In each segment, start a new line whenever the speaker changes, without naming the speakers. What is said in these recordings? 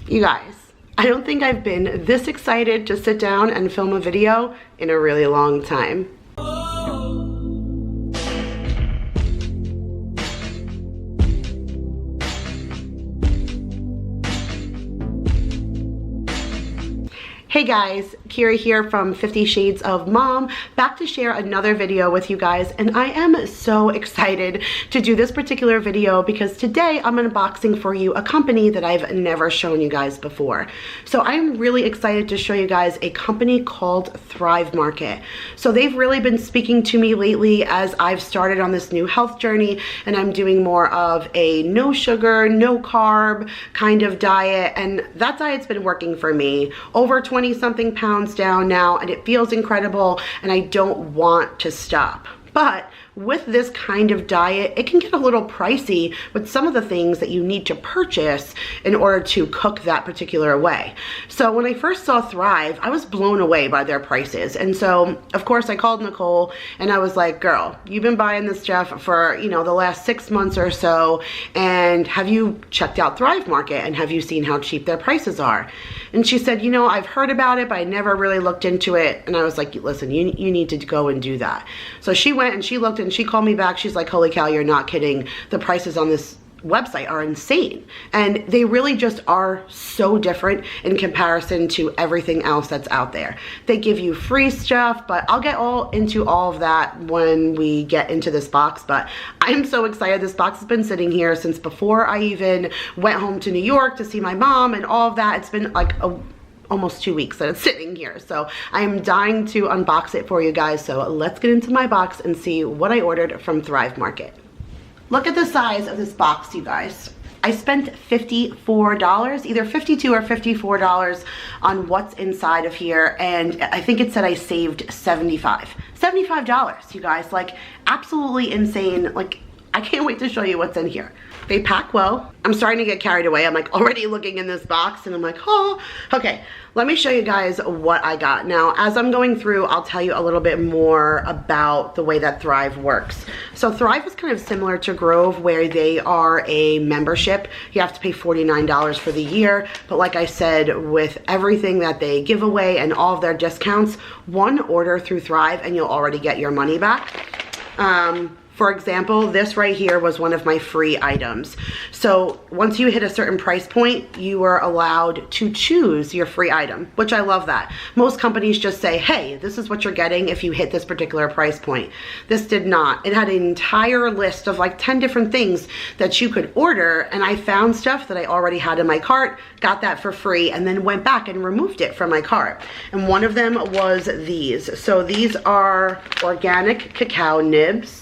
You guys, I don't think I've been this excited to sit down and film a video in a really long time. Hey guys, Kira here from 50 Shades of Mom, back to share another video with you guys, and I am so excited to do this particular video because today I'm unboxing for you a company that I've never shown you guys before. So I'm really excited to show you guys a company called Thrive Market. So they've really been speaking to me lately as I've started on this new health journey, and I'm doing more of a no sugar, no carb kind of diet, and that diet's been working for me. Over 20 something pounds down now, and it feels incredible, and I don't want to stop. But with this kind of diet, it can get a little pricey with some of the things that you need to purchase in order to cook that particular way. So when I first saw Thrive, I was blown away by their prices. And so, of course, I called Nicole and I was like, girl, you've been buying this stuff for, the last 6 months or so, and have you checked out Thrive Market and have you seen how cheap their prices are? And she said, I've heard about it, but I never really looked into it. And I was like, listen, you need to go and do that. So she went and she looked and she called me back. She's like, holy cow, you're not kidding. The prices on this website are insane. And they really just are so different in comparison to everything else that's out there. They give you free stuff, but I'll get into all of that when we get into this box. But I'm so excited. This box has been sitting here since before I even went home to New York to see my mom and all of that. It's been like almost 2 weeks that it's sitting here. So I am dying to unbox it for you guys. So let's get into my box and see what I ordered from Thrive Market. Look at the size of this box, you guys. I spent $54, either $52 or $54 on what's inside of here, and I think it said I saved $75, you guys. Like, absolutely insane. Like, I can't wait to show you what's in here. They pack well. I'm starting to get carried away. I'm like already looking in this box and I'm like, oh, okay. Let me show you guys what I got. Now, as I'm going through, I'll tell you a little bit more about the way that Thrive works. So Thrive is kind of similar to Grove, where they are a membership. You have to pay $49 for the year. But like I said, with everything that they give away and all of their discounts, one order through Thrive and you'll already get your money back. For example, this right here was one of my free items. So once you hit a certain price point, you are allowed to choose your free item, which I love that. Most companies just say, hey, this is what you're getting if you hit this particular price point. This did not. It had an entire list of like 10 different things that you could order, and I found stuff that I already had in my cart, got that for free, and then went back and removed it from my cart. And one of them was these. So these are organic cacao nibs.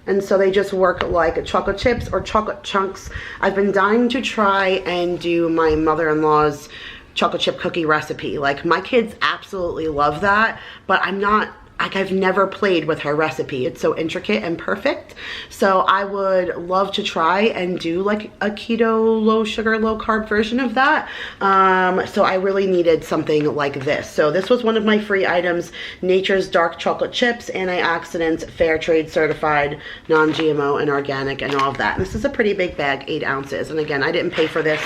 And so they just work like chocolate chips or chocolate chunks. I've been dying to try and do my mother-in-law's chocolate chip cookie recipe. Like, my kids absolutely love that, but I've never played with her recipe. It's so intricate and perfect. So I would love to try and do like a keto, low sugar, low carb version of that. So I really needed something like this. So this was one of my free items, Nature's Dark Chocolate Chips, Antioxidants, Fair Trade Certified, non-GMO and organic and all of that. And this is a pretty big bag, 8 ounces. And again, I didn't pay for this.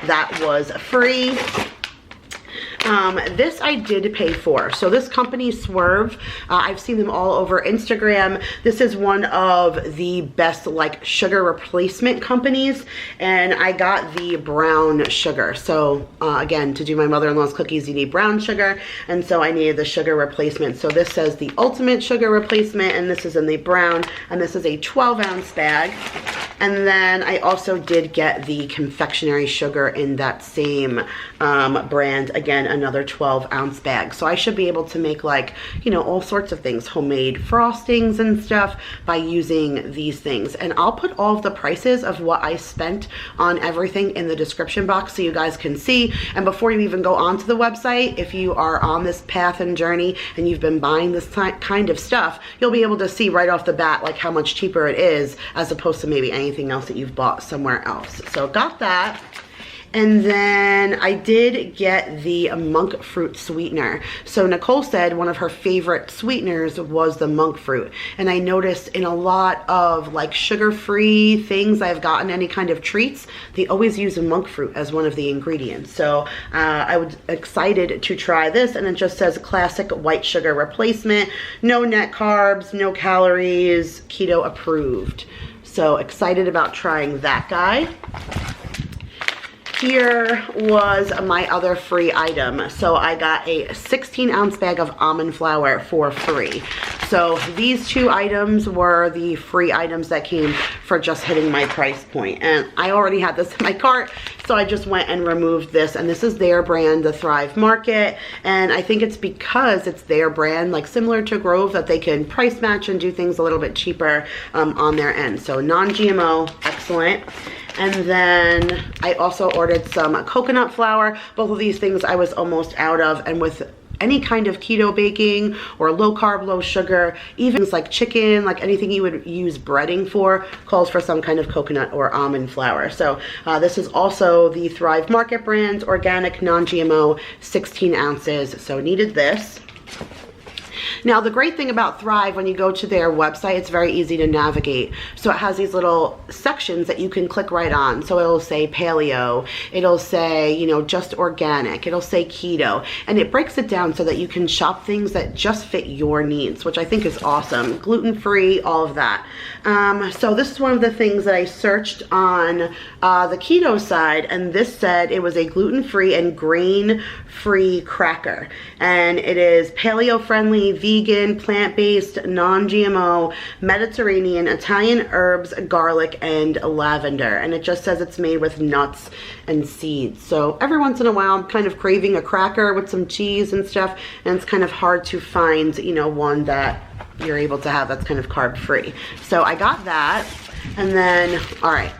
That was free. This I did pay for. So this company, Swerve, I've seen them all over Instagram. This is one of the best like sugar replacement companies, and I got the brown sugar. So again, to do my mother-in-law's cookies, you need brown sugar, and so I needed the sugar replacement. So this says the ultimate sugar replacement, and this is in the brown, and this is a 12-ounce bag. And then I also did get the confectionery sugar in that same brand, again, another 12-ounce bag. So I should be able to make like, all sorts of things, homemade frostings and stuff by using these things. And I'll put all of the prices of what I spent on everything in the description box so you guys can see. And before you even go onto the website, if you are on this path and journey and you've been buying this kind of stuff, you'll be able to see right off the bat like how much cheaper it is as opposed to maybe anything else that you've bought somewhere else. So got that. And then I did get the monk fruit sweetener. So Nicole said one of her favorite sweeteners was the monk fruit. And I noticed in a lot of like sugar-free things I've gotten, any kind of treats, they always use a monk fruit as one of the ingredients. So I was excited to try this, and it just says classic white sugar replacement, no net carbs, no calories, keto approved. So excited about trying that guy. Here was my other free item. So I got a 16-ounce bag of almond flour for free. So these two items were the free items that came for just hitting my price point. And I already had this in my cart, so I just went and removed this. And this is their brand, the Thrive Market. And I think it's because it's their brand, like similar to Grove, that they can price match and do things a little bit cheaper on their end. So non-GMO, excellent. And then I also ordered some coconut flour. Both of these things I was almost out of, and with any kind of keto baking or low carb, low sugar, even things like chicken, like anything you would use breading for, calls for some kind of coconut or almond flour. So this is also the Thrive Market brand, organic, non-GMO, 16 ounces. So needed this. Now, the great thing about Thrive, when you go to their website, it's very easy to navigate. So it has these little sections that you can click right on. So it'll say paleo, it'll say, you know, just organic, it'll say keto, and it breaks it down so that you can shop things that just fit your needs, which I think is awesome. Gluten-free, all of that. So this is one of the things that I searched on the keto side, and this said it was a gluten-free and grain-free cracker. And it is paleo-friendly, vegan, plant-based, non-GMO, Mediterranean, Italian herbs, garlic, and lavender. And it just says it's made with nuts and seeds. So every once in a while, I'm kind of craving a cracker with some cheese and stuff, and it's kind of hard to find, you know, one that you're able to have that's kind of carb-free. So I got that, and then, all right,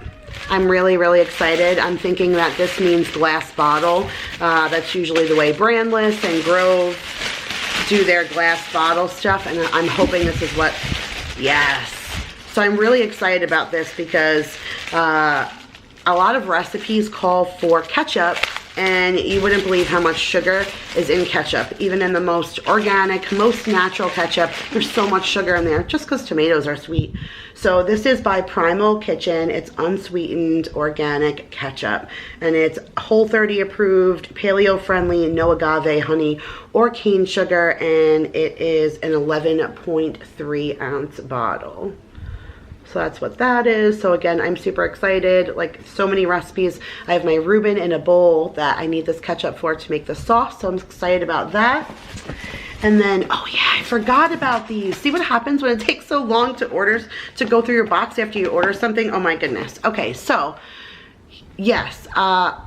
I'm really, really excited. I'm thinking that this means glass bottle. That's usually the way Brandless and Grove do their glass bottle stuff, and I'm hoping this is what, yes. So I'm really excited about this because a lot of recipes call for ketchup, and you wouldn't believe how much sugar is in ketchup. Even in the most organic, most natural ketchup, there's so much sugar in there just because tomatoes are sweet. So this is by Primal Kitchen. It's unsweetened organic ketchup, and it's Whole30 approved, paleo friendly, no agave, honey, or cane sugar, and it is an 11.3 ounce bottle. So that's what that is. So again, I'm super excited. Like, so many recipes. I have my Reuben in a bowl that I need this ketchup for to make the sauce. So I'm excited about that. And then, oh yeah, I forgot about these. See what happens when it takes so long to go through your box after you order something? Oh my goodness. Okay, so yes,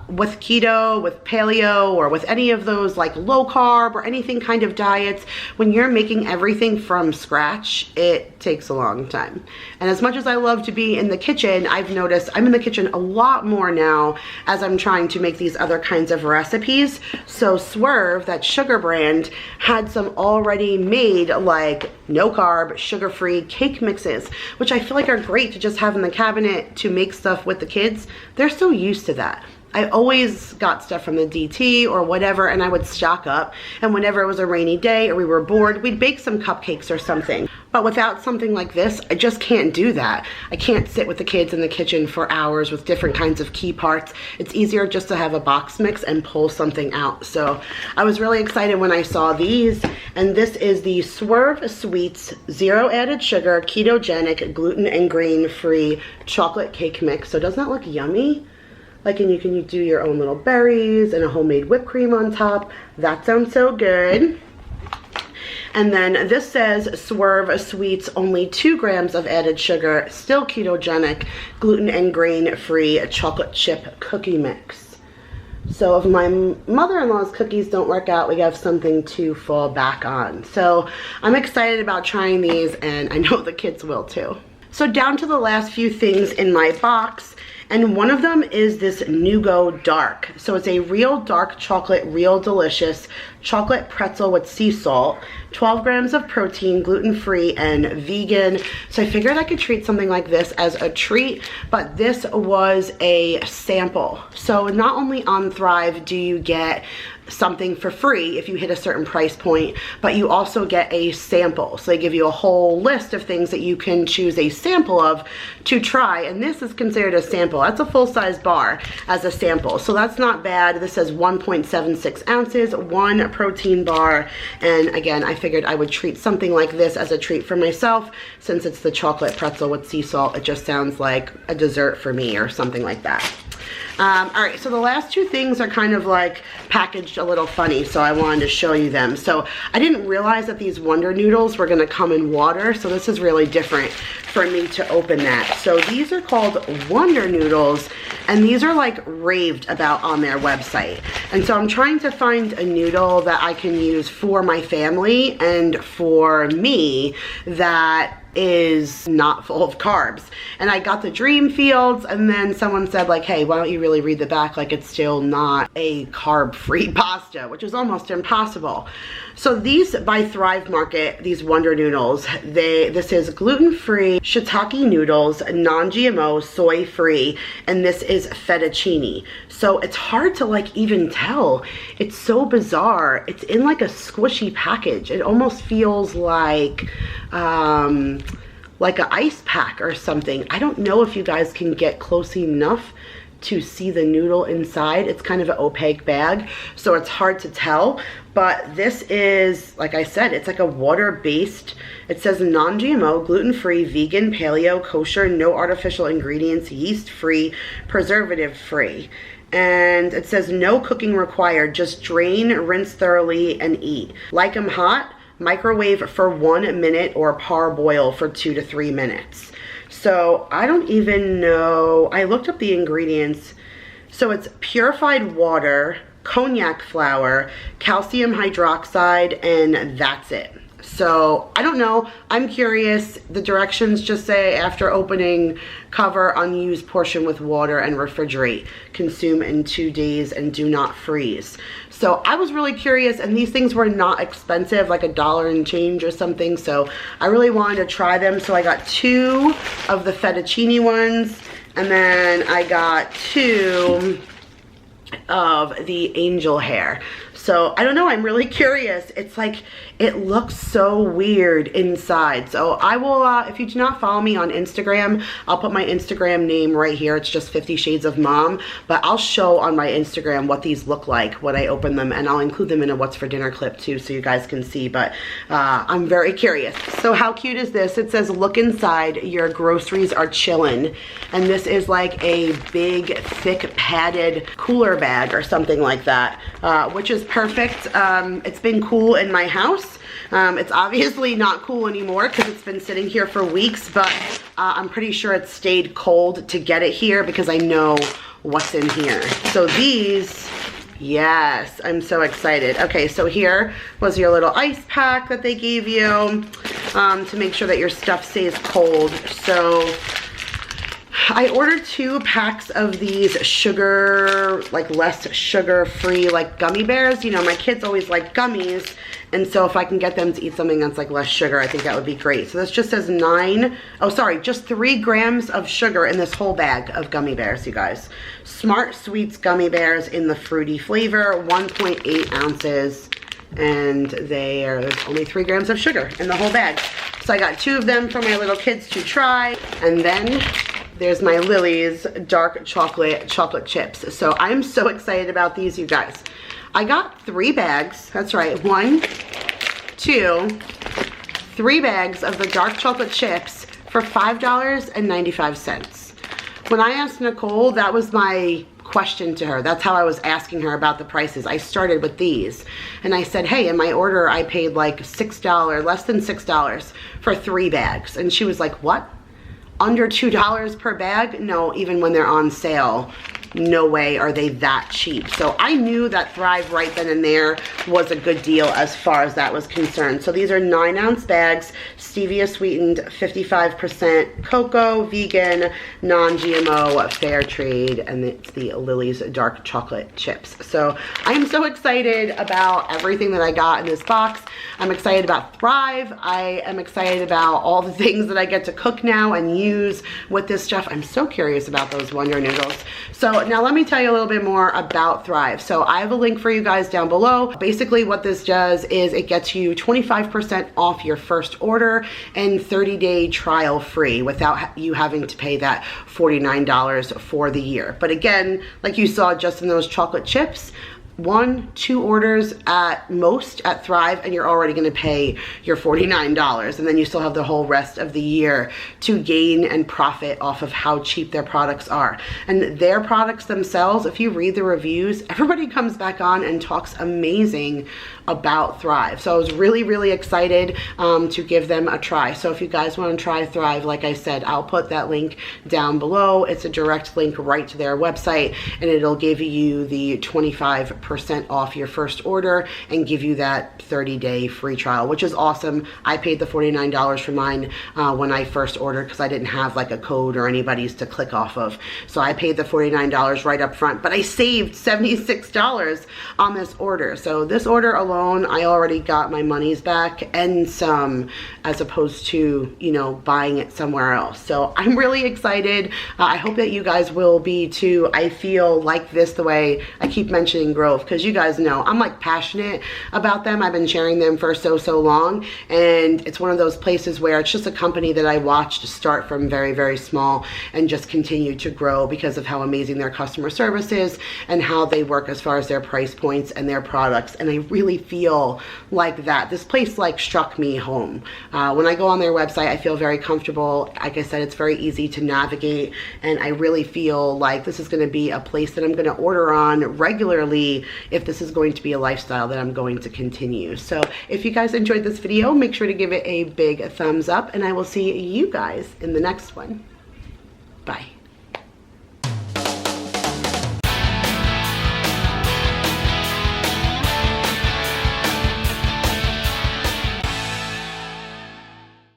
with keto, with paleo, or with any of those like low carb or anything kind of diets, when you're making everything from scratch, it takes a long time. And as much as I love to be in the kitchen, I've noticed I'm in the kitchen a lot more now as I'm trying to make these other kinds of recipes. So Swerve, that sugar brand, had some already made like no carb, sugar-free cake mixes, which I feel like are great to just have in the cabinet to make stuff with the kids. They're so used to that. I always got stuff from the DT or whatever, and I would stock up, and whenever it was a rainy day or we were bored, we'd bake some cupcakes or something. But without something like this, I just can't do that. I can't sit with the kids in the kitchen for hours with different kinds of key parts. It's easier just to have a box mix and pull something out. So I was really excited when I saw these, and this is the Swerve Sweets Zero Added Sugar Ketogenic Gluten and Grain Free Chocolate Cake Mix. So doesn't that look yummy? Like, and you can do your own little berries and a homemade whipped cream on top. That sounds so good. And then this says Swerve Sweets, only 2 grams of added sugar, still ketogenic, gluten and grain free chocolate chip cookie mix. So if my mother-in-law's cookies don't work out, we have something to fall back on. So I'm excited about trying these, and I know the kids will too. So down to the last few things in my box, and one of them is this Nugo Dark. So it's a real dark chocolate, real delicious chocolate pretzel with sea salt, 12 grams of protein, gluten-free and vegan. So I figured I could treat something like this as a treat, but this was a sample. So not only on Thrive do you get something for free if you hit a certain price point, but you also get a sample. So they give you a whole list of things that you can choose a sample of to try, and this is considered a sample. That's a full-size bar as a sample, so that's not bad. This says 1.76 ounces, 1 protein bar, and again, I figured I would treat something like this as a treat for myself. Since it's the chocolate pretzel with sea salt, it just sounds like a dessert for me or something like that. All right, so the last two things are kind of like packaged a little funny, so I wanted to show you them. So I didn't realize that these Wonder Noodles were gonna come in water, so this is really different for me to open that. So these are called Wonder Noodles, and these are like raved about on their website. And so I'm trying to find a noodle that I can use for my family and for me that is not full of carbs. And I got the Dream Fields, and then someone said like, hey, why don't you really read the back, like it's still not a carb-free pasta, which is almost impossible. So these by Thrive Market, these Wonder Noodles, this is gluten-free shiitake noodles, non-GMO, soy-free, and this is fettuccine. So it's hard to like even tell. It's so bizarre. It's in like a squishy package. It almost feels like an ice pack or something. I don't know if you guys can get close enough to see the noodle inside. It's kind of an opaque bag, so it's hard to tell. But this is, like I said, it's like a water-based, it says non-GMO, gluten-free, vegan, paleo, kosher, no artificial ingredients, yeast-free, preservative-free. And it says no cooking required, just drain, rinse thoroughly, and eat. Like them hot, microwave for 1 minute, or parboil for 2 to 3 minutes. So I don't even know, I looked up the ingredients. So it's purified water, cognac flour, calcium hydroxide, and that's it. So I don't know, I'm curious. The directions just say after opening, cover unused portion with water and refrigerate. Consume in 2 days and do not freeze. So I was really curious, and these things were not expensive, like $1 and change or something. So I really wanted to try them. So I got 2 of the fettuccine ones, and then I got 2 of the angel hair. So I don't know, I'm really curious. It's like, it looks so weird inside. So I will, if you do not follow me on Instagram, I'll put my Instagram name right here. It's just 50 Shades of Mom, but I'll show on my Instagram what these look like when I open them, and I'll include them in a what's for dinner clip too, so you guys can see. But I'm very curious. So how cute is this? It says, look inside, your groceries are chillin'. And this is like a big, thick, padded cooler bag or something like that, which is perfect. It's been cool in my house. It's obviously not cool anymore because it's been sitting here for weeks, but I'm pretty sure it stayed cold to get it here because I know what's in here. So these, yes, I'm so excited. Okay, so here was your little ice pack that they gave you to make sure that your stuff stays cold. So I ordered 2 packs of these sugar, like less sugar-free, like gummy bears. You know, my kids always like gummies, and so if I can get them to eat something that's like less sugar, I think that would be great. So this just says just 3 grams of sugar in this whole bag of gummy bears, you guys. Smart Sweets gummy bears in the fruity flavor, 1.8 ounces, and there's only 3 grams of sugar in the whole bag. So I got 2 of them for my little kids to try, and then there's my Lily's dark chocolate chips. So I'm so excited about these, you guys. I got 3 bags, that's right, 1, 2, 3 bags of the dark chocolate chips for $5.95. When I asked Nicole, that was my question to her. That's how I was asking her about the prices. I started with these, and I said, hey, in my order, I paid like $6, less than $6 for 3 bags. And she was like, what? Under $2 per bag? No, even when they're on sale, no way are they that cheap. So I knew that Thrive right then and there was a good deal as far as that was concerned. So these are 9-ounce bags, stevia sweetened, 55% cocoa, vegan, non-GMO, fair trade, and it's the Lilly's dark chocolate chips. So I am so excited about everything that I got in this box. I'm excited about Thrive. I am excited about all the things that I get to cook now and use with this stuff. I'm so curious about those Wonder Noodles. So now let me tell you a little bit more about Thrive. So I have a link for you guys down below. Basically what this does is it gets you 25% off your first order and 30-day trial free without you having to pay that $49 for the year. But again, like you saw just in those chocolate chips, 1-2 orders at most at Thrive and you're already going to pay your $49, and then you still have the whole rest of the year to gain and profit off of how cheap their products are. And their products themselves, if you read the reviews, everybody comes back on and talks amazing about Thrive. So I was really excited to give them a try. So if you guys want to try Thrive, like I said, I'll put that link down below. It's a direct link right to their website, and it'll give you the 25% off your first order and give you that 30-day free trial, which is awesome. I paid the $49 for mine when I first ordered because I didn't have like a code or anybody's to click off of. So I paid the $49 right up front, but I saved $76 on this order. So this order alone, I already got my monies back and some, as opposed to, you know, buying it somewhere else. So I'm really excited. I hope that you guys will be too. I feel like this, the way I keep mentioning Grove, because you guys know I'm like passionate about them. I've been sharing them for so long, and it's one of those places where it's just a company that I watched start from very small and just continue to grow because of how amazing their customer service is and how they work as far as their price points and their products. And I really feel like that this place like struck me home. When I go on their website, I feel very comfortable. Like I said, it's very easy to navigate, and I really feel like this is going to be a place that I'm going to order on regularly if this is going to be a lifestyle that I'm going to continue. So if you guys enjoyed this video, make sure to give it a big thumbs up, and I will see you guys in the next one. Bye.